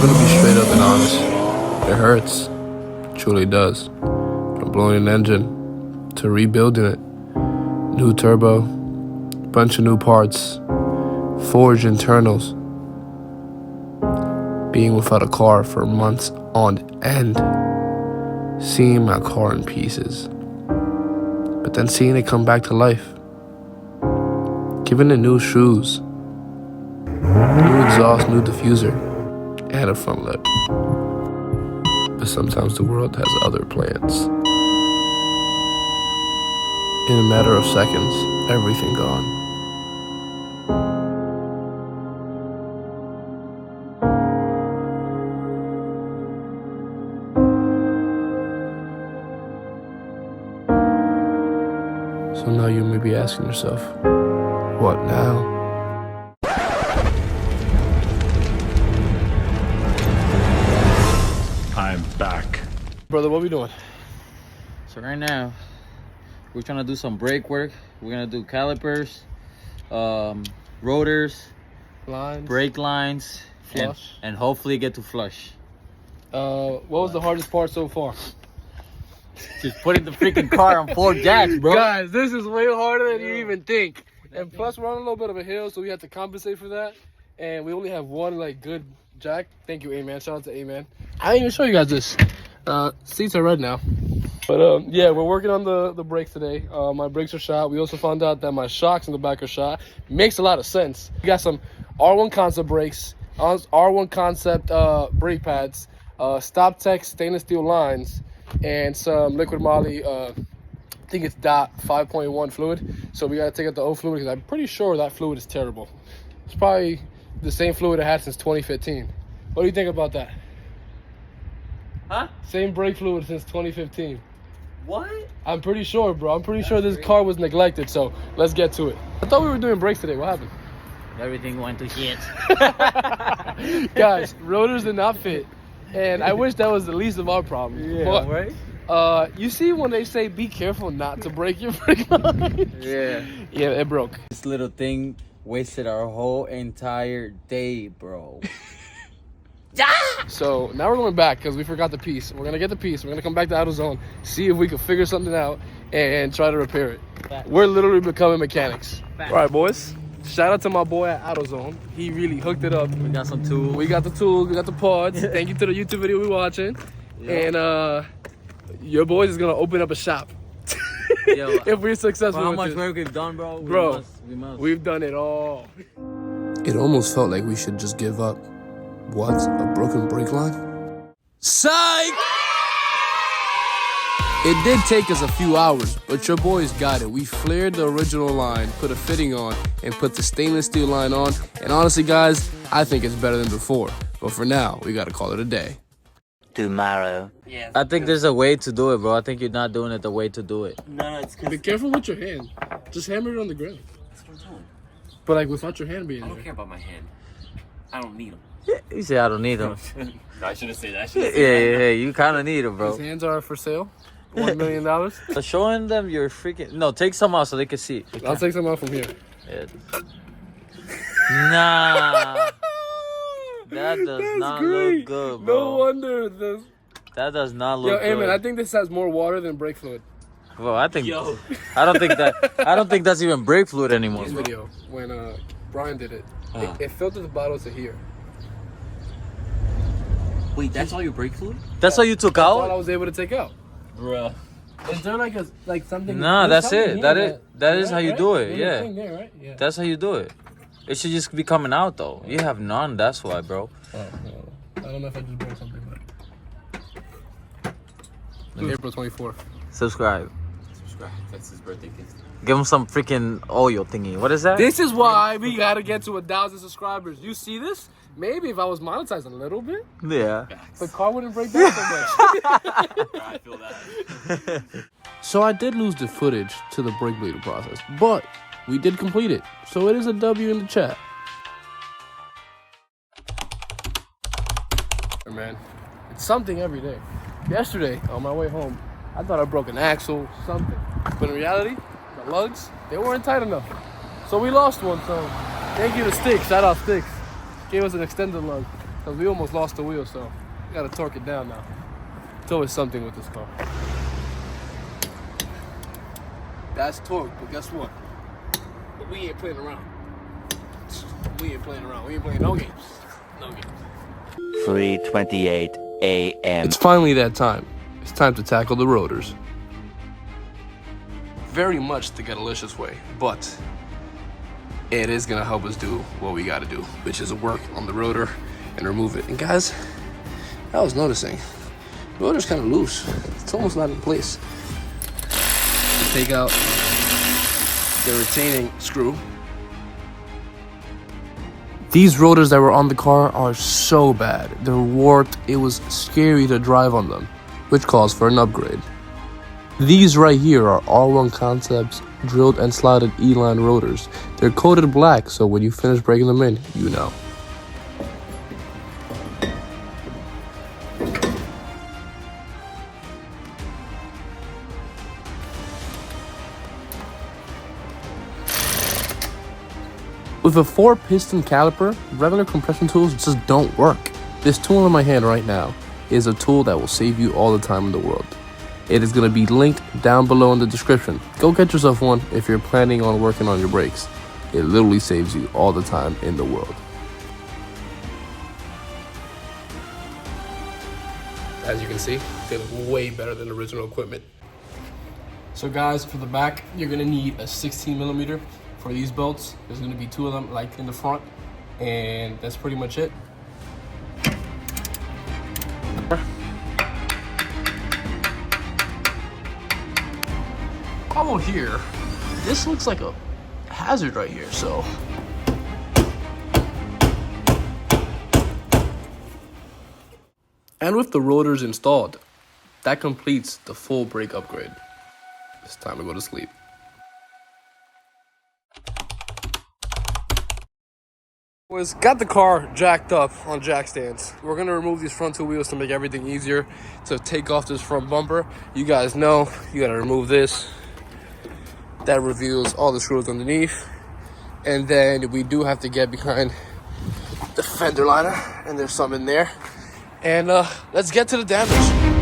I'm gonna be straight up and honest. It hurts. It truly does. From blowing an engine to rebuilding it. New turbo, bunch of new parts, forged internals. Being without a car for months on end. Seeing my car in pieces. But then seeing it come back to life. Giving it new shoes. New exhaust, new diffuser, and a front lip. But sometimes the world has other plans. In a matter of seconds, everything gone. So now you may be asking yourself, what now? I'm back. Brother, what we doing? So right now, we're trying to do some brake work. We're gonna do calipers, rotors, Lines, brake lines, flush, and hopefully get to flush. what was the hardest part so far? Just putting the freaking car on 4 jacks, bro. Guys, this is way harder than you even think. And plus, we're on a little bit of a hill, so we have to compensate for that. And we only have one good jack. Thank you, A-Man. Shout out to A-Man. I didn't even show you guys this. Seats are red now. But yeah, we're working on the brakes today. My brakes are shot. We also found out that my shocks in the back are shot. Makes a lot of sense. We got some R1 concept brakes, R1 concept brake pads, StopTech stainless steel lines, and some liquid Moly. I think it's DOT 5.1 fluid. So we gotta take out the old fluid because I'm pretty sure that fluid is terrible. It's probably the same fluid I had since 2015. What do you think about that? Huh? Same brake fluid since 2015. What? I'm pretty sure, bro. I'm pretty sure this car was neglected, so let's get to it. I thought we were doing brakes today. What happened? Everything went to shit. Guys, rotors did not fit. And I wish that was the least of our problems. Yeah, but, right? you see when they say be careful not to break your brake line? Yeah. Yeah, it broke. This little thing wasted our whole entire day, bro. So now we're going back because we forgot the piece. We're going to get the piece. We're going to come back to AutoZone, see if we can figure something out and try to repair it. We're literally becoming mechanics. All right, boys. Shout out to my boy at AutoZone. He really hooked it up. We got some tools. We got the tools. We got the pods. Thank you to the YouTube video we're watching. Yeah. And your boys is going to open up a shop. Yo, if we're successful for how with much this. work we've done, bro. Bro, we must. we've done it all. It almost felt like we should just give up. What? A broken brake line? Psych! It did take us a few hours, but your boys got it. We flared the original line, put a fitting on, and put the stainless steel line on. And honestly, guys, I think it's better than before. But for now, we gotta call it a day. Tomorrow. Yeah. I think there's a way to do it, bro. I think you're not doing it the way to do it. No, it's because Be careful with your hand. Just hammer it on the ground. that's what I'm doing. But like without your hand being I don't there. care about my hand. I don't need them. You say I don't need them. No, I shouldn't say that. Yeah, you kind of need them, His bro. hands are for sale. $1 million. So showing them your freaking... No, take some out so they can see. I'll take some out from here. Yeah. Nah. That does not look good, bro. No wonder this. That does not look Yo, good. Amen, I think this has more water than brake fluid. Bro, I think... Yo. I don't think that's even brake fluid anymore, This bro. video, when Brian did it, it filtered the bottle to here. Wait, that's all your brake fluid? That's what you took That's all I out? was able to take out. Bruh. Is there like something? Nah, there's that's something it. here That is how you do it, There's a yeah. thing there, right? Yeah. That's how you do it. It should just be coming out, though. You have none, that's why, bro. Oh, I don't know if I just broke something, but. April 24th. Subscribe. Subscribe. That's his birthday gift. Give him some freaking oil thingy. What is that? This is why we gotta get to 1,000 subscribers. You see this? Maybe if I was monetized a little bit, Yeah. the car wouldn't break down so much. I feel that. So I did lose the footage to the brake bleeder process, but we did complete it. So it is a W in the chat. Man, it's something every day. Yesterday, on my way home, I thought I broke an axle, something. But in reality, the lugs, they weren't tight enough. So we lost one, so thank you to Sticks. Shout out Sticks. Gave us an extended lug. because we almost lost the wheel, so we gotta torque it down now. It's always something with this car. That's torque, but guess what? But we ain't playing around. We ain't playing around. We ain't playing no games. No games. 3:28 a.m. It's finally that time. It's time to tackle the rotors. Very much the Getalicious way, but it is gonna help us do what we gotta do, which is work on the rotor and remove it. And guys, I was noticing, the rotor's kind of loose. It's almost not in place. Take out the retaining screw. These rotors that were on the car are so bad. They're warped. It was scary to drive on them, which calls for an upgrade. These right here are R1 Concepts drilled and slotted E-line rotors. They're coated black, so when you finish breaking them in, you know. With a 4-piston caliper, regular compression tools just don't work. This tool in my hand right now is a tool that will save you all the time in the world. It is going to be linked down below in the description. Go get yourself one if you're planning on working on your brakes. It literally saves you all the time in the world. As you can see, they look way better than the original equipment. So guys, for the back, you're going to need a 16mm. For these bolts, there's going to be 2 of them like in the front, and that's pretty much it. Problem here, this looks like a hazard right here, so. And with the rotors installed, that completes the full brake upgrade. It's time to go to sleep. Got the car jacked up on jack stands. We're gonna remove these front 2 wheels to make everything easier to take off this front bumper. You guys know you gotta remove this. That reveals all the screws underneath. And then we do have to get behind the fender liner, and there's some in there. And let's get to the damage.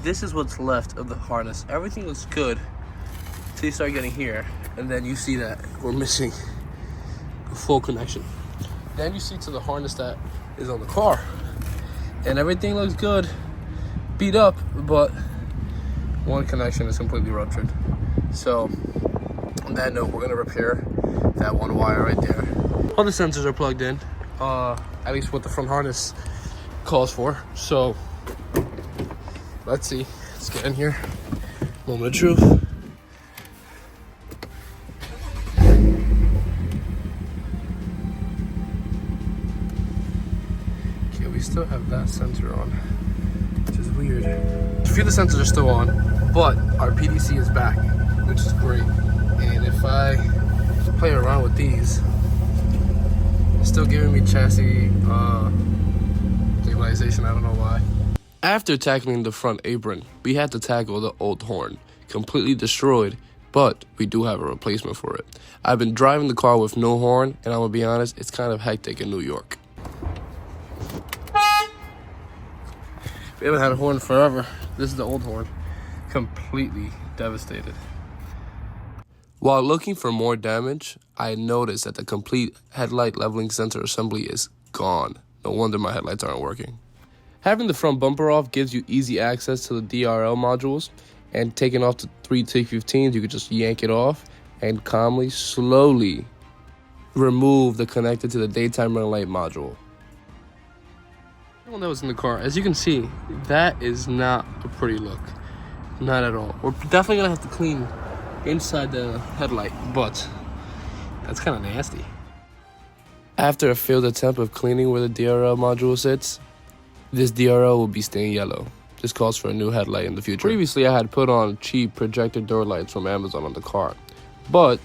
This is what's left of the harness. Everything looks good until you start getting here, and then you see that we're missing a full connection. Then you see to the harness that is on the car, and everything looks good, beat up, but one connection is completely ruptured. So on that note, we're gonna repair that one wire right there. All the sensors are plugged in, at least what the front harness calls for. So let's see. Let's get in here. Moment of truth. Okay, we still have that sensor on, which is weird. A few of the sensors are still on, but our PDC is back, which is great. And if I play around with these, it's still giving me chassis stabilization. I don't know why. After tackling the front apron, we had to tackle the old horn, completely destroyed, but we do have a replacement for it. I've been driving the car with no horn, and I'm gonna be honest, it's kind of hectic in New York. We haven't had a horn forever. This is the old horn, completely devastated. While looking for more damage, I noticed that the complete headlight leveling sensor assembly is gone. No wonder my headlights aren't working. Having the front bumper off gives you easy access to the DRL modules, and taking off the 3 T15s, you could just yank it off and calmly, slowly remove the connector to the daytime running light module. Everyone that was in the car, as you can see, that is not a pretty look. Not at all. We're definitely gonna have to clean inside the headlight, but that's kind of nasty. After a failed attempt of cleaning where the DRL module sits, this DRL will be staying yellow. This calls for a new headlight in the future. Previously, I had put on cheap projector door lights from Amazon on the car, but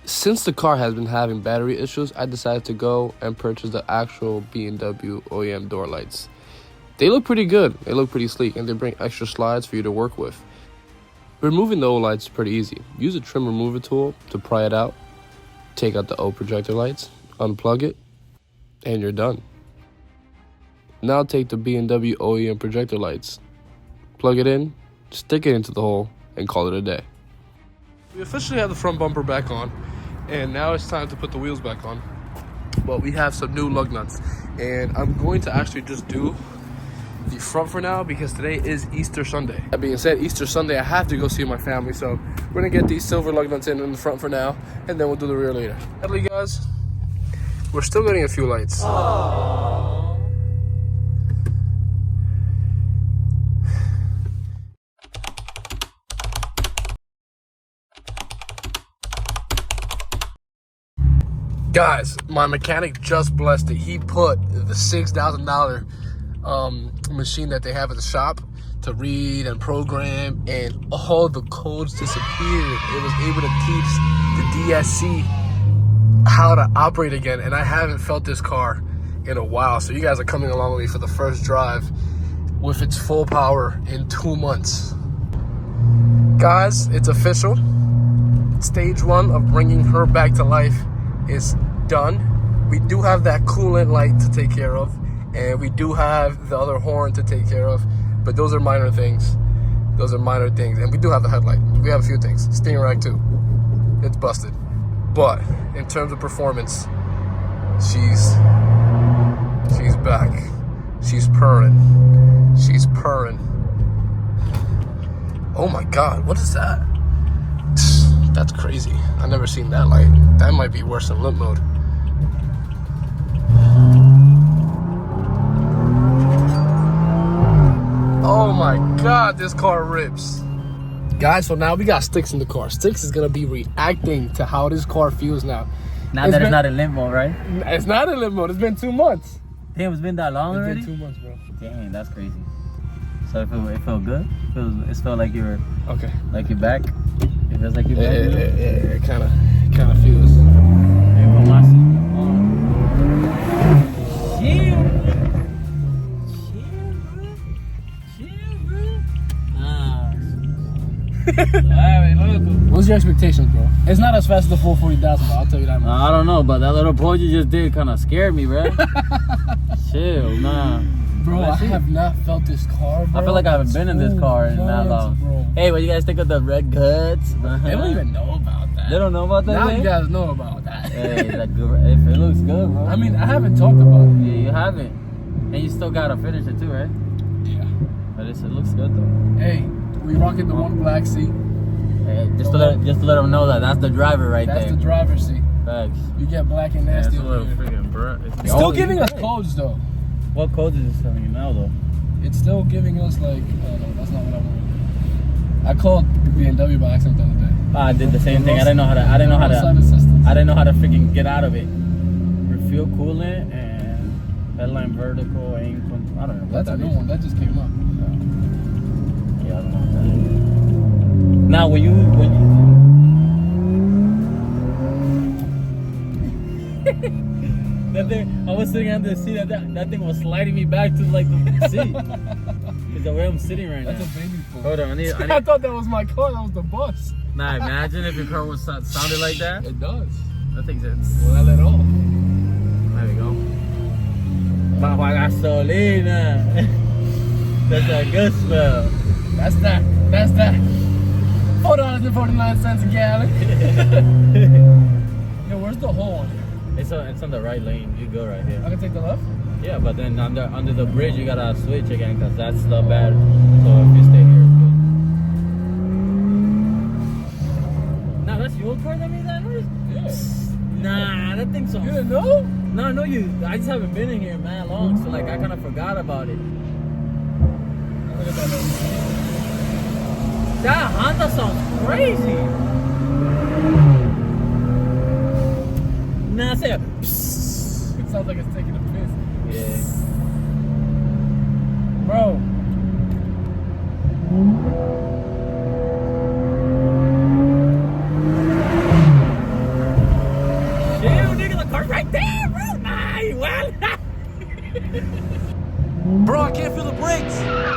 Since the car has been having battery issues, I decided to go and purchase the actual B&W OEM door lights. They look pretty good, they look pretty sleek, and they bring extra slides for you to work with. Removing the old lights is pretty easy. Use a trim remover tool to pry it out, take out the old projector lights, unplug it, and you're done. Now take the B&W OEM projector lights, plug it in, stick it into the hole, and call it a day. We officially have the front bumper back on, and now it's time to put the wheels back on. But we have some new lug nuts, and I'm going to actually just do the front for now because today is Easter Sunday. That being said, Easter Sunday I have to go see my family, so we're gonna get these silver lug nuts in the front for now, and then we'll do the rear later. Sadly, guys, we're still getting a few lights. Aww. Guys, my mechanic just blessed it. He put the $6,000 machine that they have at the shop to read and program, and all the codes disappeared. It was able to teach the DSC how to operate again, and I haven't felt this car in a while. So you guys are coming along with me for the first drive with its full power in 2 months. Guys, it's official. Stage 1 of bringing her back to life is done. We do have that coolant light to take care of, and we do have the other horn to take care of, but those are minor things. Those are minor things. And we do have the headlight. We have a few things. Steering rack too. It's busted. But in terms of performance, she's back. She's purring. She's purring. Oh my God, what is that? That's crazy. I've never seen that light. That might be worse than limp mode. Oh my God, this car rips. Guys, so now we got Sticks in the car. Sticks is gonna be reacting to how this car feels now. Now that it's not in limp mode, right? It's not in limp mode. It's been 2 months. Damn, it's been that long already? It's been 2 months, bro. Dang, that's crazy. So it felt good? It felt like you were... Okay. Like you're back? It feels like you're back? Yeah, it kind of feels. Hey, well, my seat. What's your expectations, bro? It's not as fast as the 440,000, but I'll tell you that much. I don't know, but that little pull you just did kind of scared me, bro. Chill, nah. Bro, I have not felt this car, bro. I feel like I haven't been in this car in that long. Bro. Hey, what do you guys think of the red guts? They don't even know about that. They don't know about that? Now you guys know about that. Hey, that good, if it looks good, bro. I mean, I haven't talked about it. Yeah, you haven't. And you still gotta finish it too, right? Yeah. But it looks good though. Hey, we rocking the one black seat. Hey, just to let them know that's the driver right there. That's the driver's seat. Thanks. You get black and nasty. Yeah, it's a little freaking bro. It's still giving us codes though. What codes is it telling you now though? It's still giving us like, oh no, that's not what I wanted. I called BMW by accident the other day. I did the same thing. I didn't know how to freaking get out of it. Refuel coolant and headline vertical aim control. I don't know. That's a new one. That just came up. Yeah, I don't know what that is. Now when you that thing, I was sitting on the seat, that thing was sliding me back to like the seat. It's the way I'm sitting right now. That's a baby phone. Hold on, I need I thought that was my car, that was the bus. Nah, imagine if your car was sounded like that. It does. That thing's it. Well, I let off. There we go. Bajo gasolina. That's a good smell. That's that. $4.49 a gallon. Yo, where's the hole? It's on the right lane. You go right here. I can take the left? Yeah, but then under the bridge you gotta switch again because that's the bad. So if you stay here, it's good. Now that's your car that made that noise? Yes. Nah, that thing's on. You didn't know? No, I know you. I just haven't been in here man long, so like I kind of forgot about it. Look at that noise. That Honda sounds crazy. Nah, say a psst. It sounds like it's taking a piss. Yeah. Bro. Bro, I can't feel the brakes.